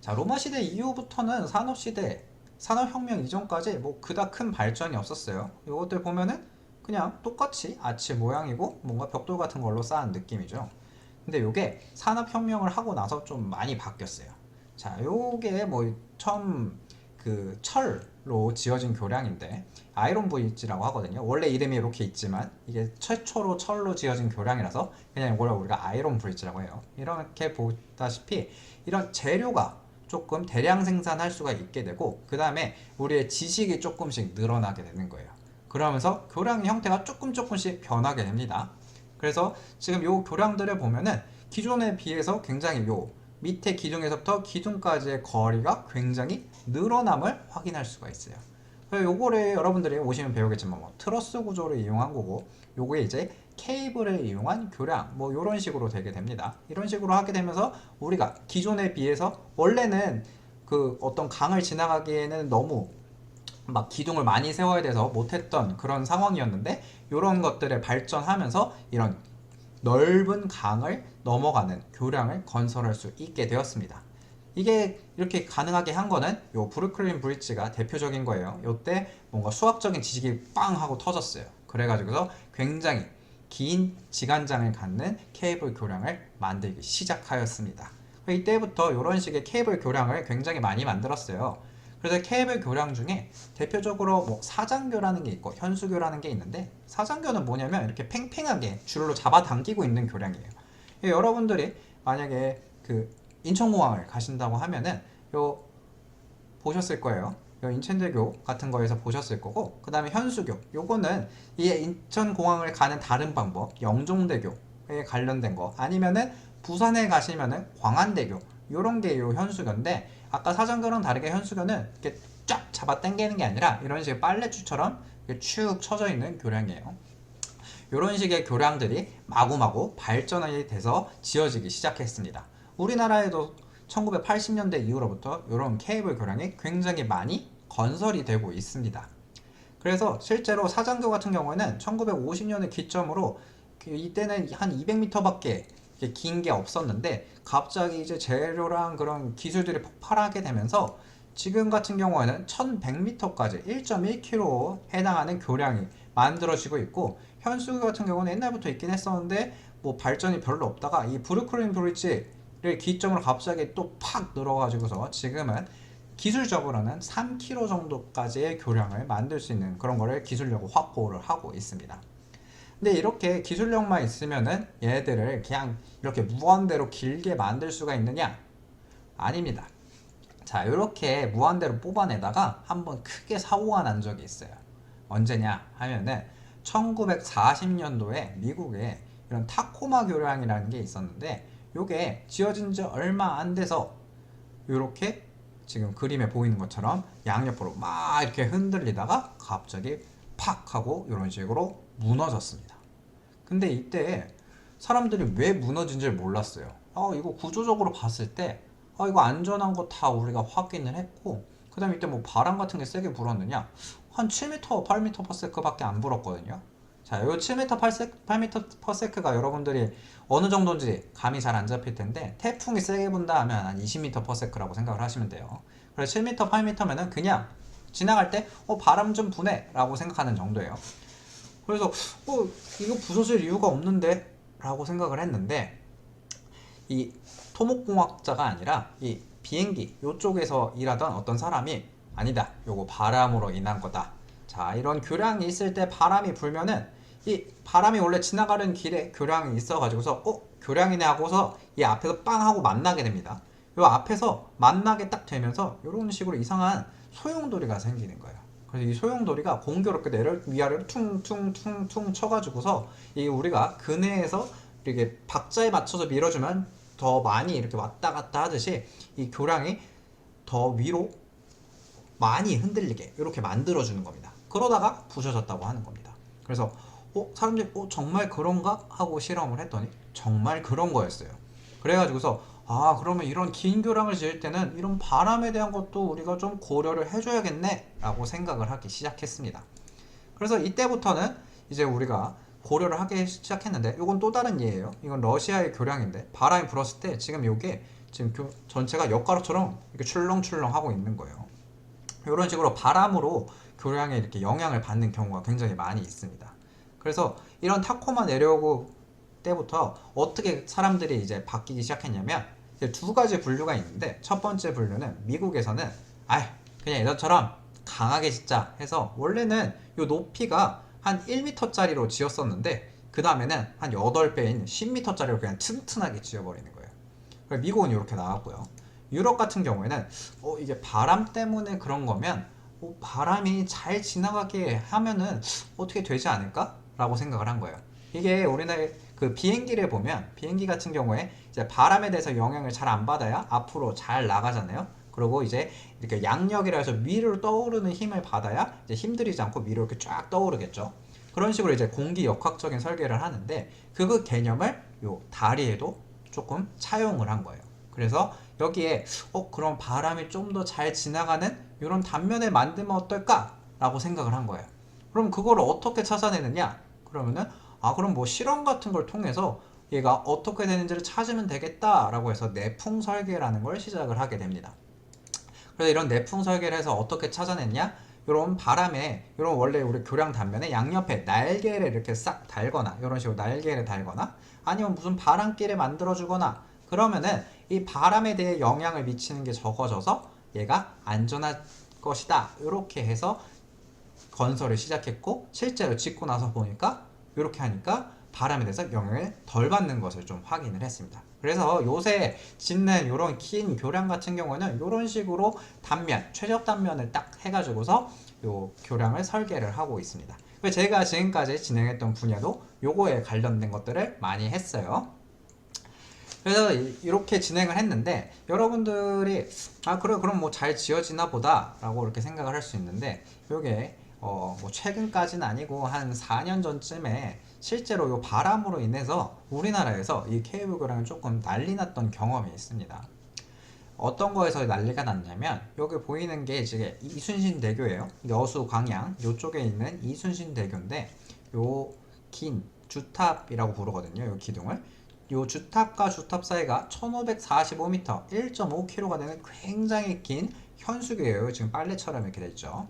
자, 로마 시대 이후부터는 산업혁명 이전까지 뭐 그닥 큰 발전이 없었어요. 이것들 보면은 그냥 똑같이 아치 모양이고 뭔가 벽돌 같은 걸로 쌓은 느낌이죠. 근데 요게 산업혁명을 하고 나서 좀 많이 바뀌었어요. 자, 요게 뭐 처음 그 철로 지어진 교량인데 아이론 브릿지라고 하거든요. 원래 이름이 이렇게 있지만 이게 최초로 철로 지어진 교량이라서 그냥 이걸 우리가 아이론 브릿지라고 해요. 이렇게 보다시피 이런 재료가 조금 대량 생산할 수가 있게 되고 그 다음에 우리의 지식이 조금씩 늘어나게 되는 거예요. 그러면서 교량의 형태가 조금씩 변하게 됩니다. 그래서 지금 요 교량들을 보면은 기존에 비해서 굉장히 요 밑에 기둥에서부터 기둥까지의 거리가 굉장히 늘어남을 확인할 수가 있어요. 요거를 여러분들이 오시면 배우겠지만 뭐 트러스 구조를 이용한 거고 요게 이제 케이블을 이용한 교량 뭐 이런 식으로 되게 됩니다. 이런 식으로 하게 되면서 우리가 기존에 비해서 원래는 그 어떤 강을 지나가기에는 너무 막 기둥을 많이 세워야 돼서 못했던 그런 상황이었는데 이런 것들을 발전하면서 이런 넓은 강을 넘어가는 교량을 건설할 수 있게 되었습니다. 이게 이렇게 가능하게 한 거는 요 브루클린 브릿지가 대표적인 거예요. 요때 뭔가 수학적인 지식이 빵 하고 터졌어요. 그래가지고서 굉장히 긴 지간장을 갖는 케이블 교량을 만들기 시작하였습니다. 이때부터 이런 식의 케이블 교량을 굉장히 많이 만들었어요. 그래서 케이블 교량 중에 대표적으로 뭐 사장교라는 게 있고 현수교라는 게 있는데 사장교는 뭐냐면 이렇게 팽팽하게 줄로 잡아당기고 있는 교량이에요. 여러분들이 만약에 그 인천공항을 가신다고 하면은 요 보셨을 거예요. 요 인천대교 같은 거에서 보셨을 거고 그 다음에 현수교 요거는 이 인천공항을 가는 다른 방법 영종대교에 관련된 거 아니면은 부산에 가시면은 광안대교 요런 게 요 현수교인데 아까 사장교랑 다르게 현수교는 이렇게 쫙 잡아 당기는 게 아니라 이런 식의 빨래줄처럼 축 쳐져 있는 교량이에요. 이런 식의 교량들이 마구마구 발전이 돼서 지어지기 시작했습니다. 우리나라에도 1980년대 이후로부터 이런 케이블 교량이 굉장히 많이 건설이 되고 있습니다. 그래서 실제로 사장교 같은 경우에는 1950년을 기점으로 이때는 한 200m밖에 긴 게 없었는데 갑자기 이제 재료랑 그런 기술들이 폭발하게 되면서 지금 같은 경우에는 1100m까지 1.1km 해당하는 교량이 만들어지고 있고 현수교 같은 경우는 옛날부터 있긴 했었는데 뭐 발전이 별로 없다가 이 브루클린 브릿지를 기점으로 갑자기 또 팍 늘어가지고서 지금은 기술적으로는 3km 정도까지의 교량을 만들 수 있는 그런 거를 기술력으로 확보를 하고 있습니다. 근데 이렇게 기술력만 있으면은 얘네들을 그냥 이렇게 무한대로 길게 만들 수가 있느냐? 아닙니다. 자, 이렇게 무한대로 뽑아내다가 한번 크게 사고가 난 적이 있어요. 언제냐 하면은 1940년도에 미국에 이런 타코마 교량이라는 게 있었는데 요게 지어진 지 얼마 안 돼서 이렇게 지금 그림에 보이는 것처럼 양옆으로 막 이렇게 흔들리다가 갑자기 팍 하고 이런 식으로 무너졌습니다. 근데 이때 사람들이 왜 무너진지를 몰랐어요. 이거 구조적으로 봤을 때 이거 안전한 거 다 우리가 확인을 했고 그 다음에 이때 뭐 바람 같은 게 세게 불었느냐 한 7m, 8m/s 밖에 안 불었거든요. 자, 요 7m, 8m/s가 여러분들이 어느 정도인지 감이 잘 안 잡힐 텐데 태풍이 세게 분다 하면 한 20m/s라고 생각을 하시면 돼요. 그래서 7m, 8m면은 그냥 지나갈 때 바람 좀 부네 라고 생각하는 정도예요. 그래서 이거 부서질 이유가 없는데 라고 생각을 했는데 이 토목공학자가 아니라 이 비행기 요쪽에서 일하던 어떤 사람이 아니다 요거 바람으로 인한 거다. 자, 이런 교량이 있을 때 바람이 불면은 이 바람이 원래 지나가는 길에 교량이 있어 가지고서 교량이네 하고서 이 앞에서 빵 하고 만나게 됩니다. 요 앞에서 만나게 딱 되면서 이런 식으로 이상한 소용돌이가 생기는 거예요. 그래서 이 소용돌이가 공교롭게 위아래로 퉁퉁퉁퉁 쳐가지고서 이 우리가 그네에서 이렇게 박자에 맞춰서 밀어주면 더 많이 이렇게 왔다 갔다 하듯이 이 교량이 더 위로 많이 흔들리게 이렇게 만들어주는 겁니다. 그러다가 부서졌다고 하는 겁니다. 그래서 사람들이 정말 그런가? 하고 실험을 했더니 정말 그런 거였어요. 그래가지고서 그러면 이런 긴 교량을 지을 때는 이런 바람에 대한 것도 우리가 좀 고려를 해줘야겠네 라고 생각을 하기 시작했습니다. 그래서 이때부터는 이제 우리가 고려를 하기 시작했는데 이건 또 다른 예예요. 이건 러시아의 교량인데 바람이 불었을 때 지금 이게 지금 전체가 엿가루처럼 이렇게 출렁출렁 하고 있는 거예요. 이런 식으로 바람으로 교량에 이렇게 영향을 받는 경우가 굉장히 많이 있습니다. 그래서 이런 타코마 내려오고 때부터 어떻게 사람들이 이제 바뀌기 시작했냐면 이제 두 가지 분류가 있는데, 첫 번째 분류는 미국에서는 그냥 예전처럼 강하게 짓자 해서 원래는 이 높이가 한 1m짜리로 지었었는데 그 다음에는 한 8배인 10m짜리로 그냥 튼튼하게 지어버리는 거예요. 미국은 이렇게 나왔고요. 유럽 같은 경우에는 이게 바람 때문에 그런 거면 바람이 잘 지나가게 하면은 어떻게 되지 않을까? 라고 생각을 한 거예요. 이게 우리나라 그 비행기를 보면, 비행기 같은 경우에 이제 바람에 대해서 영향을 잘 안 받아야 앞으로 잘 나가잖아요. 그리고 이제 이렇게 양력이라 해서 위로 떠오르는 힘을 받아야 이제 힘들이지 않고 위로 이렇게 쫙 떠오르겠죠. 그런 식으로 이제 공기 역학적인 설계를 하는데 그 개념을 요 다리에도 조금 차용을 한 거예요. 그래서 여기에 그럼 바람이 좀 더 잘 지나가는 이런 단면을 만들면 어떨까? 라고 생각을 한 거예요. 그럼 그걸 어떻게 찾아내느냐? 그러면은 그럼 뭐 실험 같은 걸 통해서 얘가 어떻게 되는지를 찾으면 되겠다 라고 해서 내풍 설계라는 걸 시작을 하게 됩니다. 그래서 이런 내풍 설계를 해서 어떻게 찾아냈냐? 이런 바람에, 이런 원래 우리 교량 단면에 양옆에 날개를 이렇게 싹 달거나, 이런 식으로 날개를 달거나, 아니면 무슨 바람길을 만들어주거나, 그러면은 이 바람에 대해 영향을 미치는 게 적어져서 얘가 안전할 것이다. 이렇게 해서 건설을 시작했고, 실제로 짓고 나서 보니까 이렇게 하니까 바람에 대해서 영향을 덜 받는 것을 좀 확인을 했습니다. 그래서 요새 짓는 이런 긴 교량 같은 경우는 이런 식으로 단면, 최적 단면을 딱 해가지고서 요 교량을 설계를 하고 있습니다. 제가 지금까지 진행했던 분야도 요거에 관련된 것들을 많이 했어요. 그래서 이렇게 진행을 했는데, 여러분들이 그래 그럼 뭐 잘 지어지나 보다 라고 이렇게 생각을 할 수 있는데, 요게 뭐 최근까지는 아니고 한 4년 전쯤에 실제로 요 바람으로 인해서 우리나라에서 이 케이블 교량을 조금 난리 났던 경험이 있습니다. 어떤 거에서 난리가 났냐면, 여기 보이는 게 지금 이순신대교예요. 여수 광양 요쪽에 있는 이순신대교인데, 요 긴 주탑이라고 부르거든요. 요 기둥을. 요 주탑과 주탑 사이가 1545m, 1.5km가 되는 굉장히 긴 현수교예요. 지금 빨래처럼 이렇게 됐죠.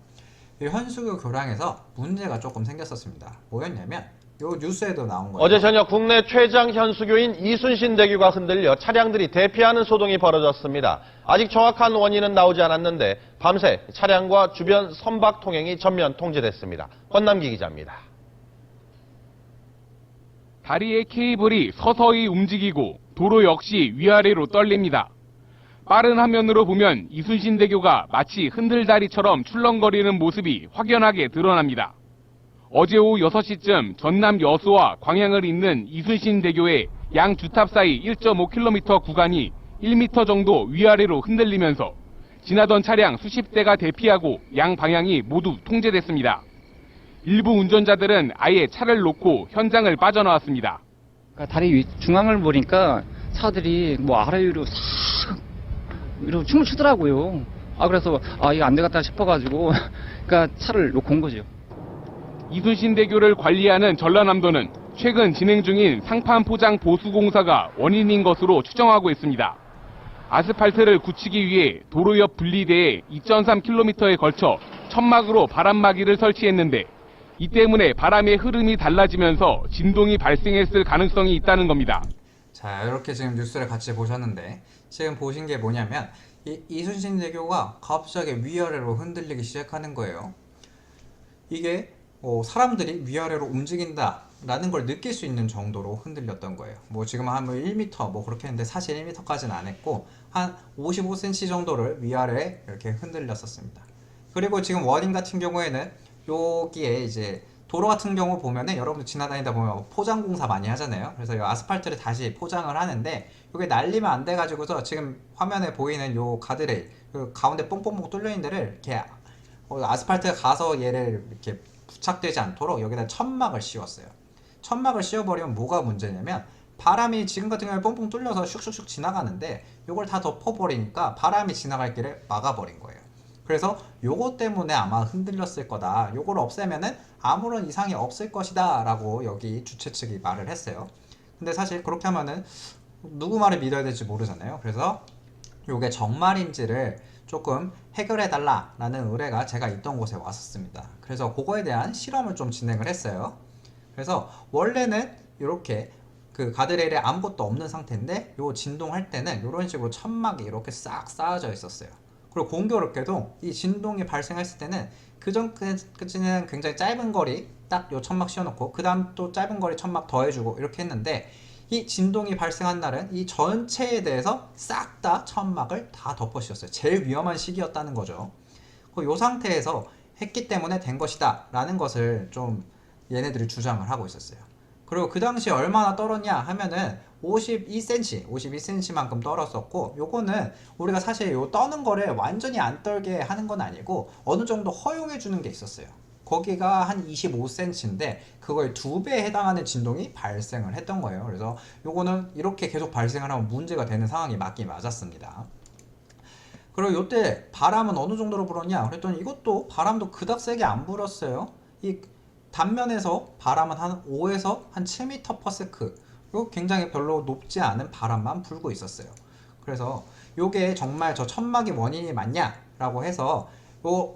이 현수교 교량에서 문제가 조금 생겼었습니다. 뭐였냐면, 요 뉴스에도 나온 거예요. 어제 저녁 국내 최장 현수교인 이순신대교가 흔들려 차량들이 대피하는 소동이 벌어졌습니다. 아직 정확한 원인은 나오지 않았는데 밤새 차량과 주변 선박 통행이 전면 통제됐습니다. 권남기 기자입니다. 다리의 케이블이 서서히 움직이고 도로 역시 위아래로 떨립니다. 빠른 화면으로 보면 이순신대교가 마치 흔들다리처럼 출렁거리는 모습이 확연하게 드러납니다. 어제 오후 6시쯤 전남 여수와 광양을 잇는 이순신대교의 양 주탑 사이 1.5km 구간이 1m 정도 위아래로 흔들리면서 지나던 차량 수십 대가 대피하고 양 방향이 모두 통제됐습니다. 일부 운전자들은 아예 차를 놓고 현장을 빠져나왔습니다. 다리 중앙을 보니까 차들이 뭐 아래 위로 싹 이러고 춤을 추더라고요. 그래서 이거 안 되겠다 싶어가지고 그러니까 차를 놓고 온 거죠. 이순신대교를 관리하는 전라남도는 최근 진행 중인 상판 포장 보수 공사가 원인인 것으로 추정하고 있습니다. 아스팔트를 굳히기 위해 도로 옆 분리대에 2.3km에 걸쳐 천막으로 바람막이를 설치했는데, 이 때문에 바람의 흐름이 달라지면서 진동이 발생했을 가능성이 있다는 겁니다. 자, 이렇게 지금 뉴스를 같이 보셨는데, 지금 보신 게 뭐냐면 이순신대교가 갑자기 위아래로 흔들리기 시작하는 거예요. 이게 사람들이 위아래로 움직인다 라는 걸 느낄 수 있는 정도로 흔들렸던 거예요. 뭐 지금 한 1m 뭐 그렇게 했는데, 사실 1m까지는 안 했고 한 55cm 정도를 위아래 이렇게 흔들렸었습니다. 그리고 지금 원인 같은 경우에는 여기에 이제 도로 같은 경우 보면은 여러분들 지나다니다 보면 포장 공사 많이 하잖아요. 그래서 이 아스팔트를 다시 포장을 하는데, 이게 날리면 안 돼가지고서 지금 화면에 보이는 요 가드레일, 그 가운데 뽕뽕뽕 뚫려 있는 데를 이렇게 아스팔트에 가서 얘를 이렇게 부착되지 않도록 여기다 천막을 씌웠어요. 천막을 씌워버리면 뭐가 문제냐면, 바람이 지금 같은 경우에 뽕뽕 뚫려서 슉슉슉 지나가는데 요걸 다 덮어버리니까 바람이 지나갈 길을 막아버린 거예요. 그래서 요거 때문에 아마 흔들렸을 거다. 요걸 없애면은 아무런 이상이 없을 것이다 라고 여기 주최 측이 말을 했어요. 근데 사실 그렇게 하면은 누구 말을 믿어야 될지 모르잖아요. 그래서 요게 정말인지를 조금 해결해달라라는 의뢰가 제가 있던 곳에 왔었습니다. 그래서 그거에 대한 실험을 좀 진행을 했어요. 그래서 원래는 이렇게 그 가드레일에 아무것도 없는 상태인데 요 진동할 때는 이런 식으로 천막이 이렇게 싹 쌓아져 있었어요. 그리고 공교롭게도 이 진동이 발생했을 때는 그전까지는 굉장히 짧은 거리 딱 요 천막 씌워놓고 그 다음 또 짧은 거리 천막 더해주고 이렇게 했는데 이 진동이 발생한 날은 이 전체에 대해서 싹 다 천막을 다 덮어씌웠어요. 제일 위험한 시기였다는 거죠. 요 상태에서 했기 때문에 된 것이다 라는 것을 좀 얘네들이 주장을 하고 있었어요. 그리고 그 당시에 얼마나 떨었냐 하면은 52cm만큼 떨었었고, 요거는 우리가 사실 요 떠는 거를 완전히 안 떨게 하는 건 아니고 어느 정도 허용해 주는 게 있었어요. 거기가 한 25cm인데 그거의 2배에 해당하는 진동이 발생을 했던 거예요. 그래서 요거는 이렇게 계속 발생을 하면 문제가 되는 상황이 맞긴 맞았습니다. 그리고 요때 바람은 어느 정도로 불었냐 그랬더니 이것도 바람도 그닥 세게 안 불었어요. 이 단면에서 바람은 한 5에서 한 7m/s, 그리고 굉장히 별로 높지 않은 바람만 불고 있었어요. 그래서 요게 정말 저 천막이 원인이 맞냐라고 해서 요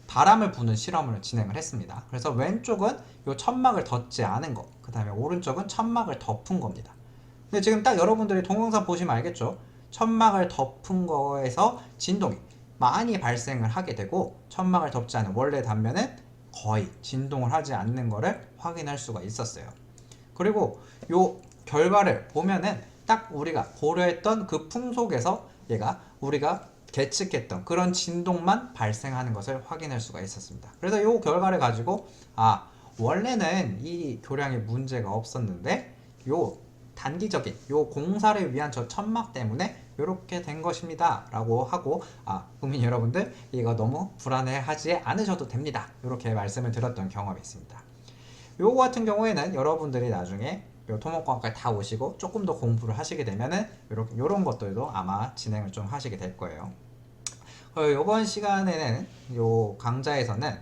바람을 부는 실험을 진행을 했습니다. 그래서 왼쪽은 요 천막을 덮지 않은 거, 그 다음에 오른쪽은 천막을 덮은 겁니다. 근데 지금 딱 여러분들이 동영상 보시면 알겠죠? 천막을 덮은 거에서 진동이 많이 발생을 하게 되고, 천막을 덮지 않은 원래 단면은 거의 진동을 하지 않는 거를 확인할 수가 있었어요. 그리고 요 결과를 보면은 딱 우리가 고려했던 그 풍속에서 얘가 우리가 계측했던 그런 진동만 발생하는 것을 확인할 수가 있었습니다. 그래서 요 결과를 가지고 원래는 이 교량에 문제가 없었는데 요 단기적인 요 공사를 위한 저 천막 때문에 이렇게 된 것입니다 라고 하고, 국민 여러분들 이거 너무 불안해하지 않으셔도 됩니다, 이렇게 말씀을 드렸던 경험이 있습니다. 요거 같은 경우에는 여러분들이 나중에 요 토목공학과에 다 오시고 조금 더 공부를 하시게 되면은 요런 것들도 아마 진행을 좀 하시게 될 거예요. 요번 시간에는 요 강좌에서는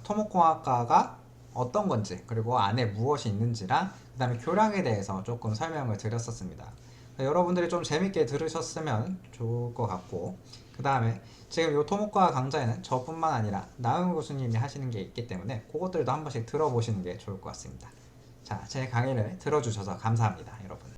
토목공학과가 어떤 건지, 그리고 안에 무엇이 있는지랑 그 다음에 교량에 대해서 조금 설명을 드렸었습니다. 여러분들이 좀 재밌게 들으셨으면 좋을 것 같고, 그 다음에 지금 요 토목과 강좌에는 저뿐만 아니라 나은 교수님이 하시는 게 있기 때문에 그것들도 한 번씩 들어보시는 게 좋을 것 같습니다. 자, 제 강의를 들어주셔서 감사합니다, 여러분.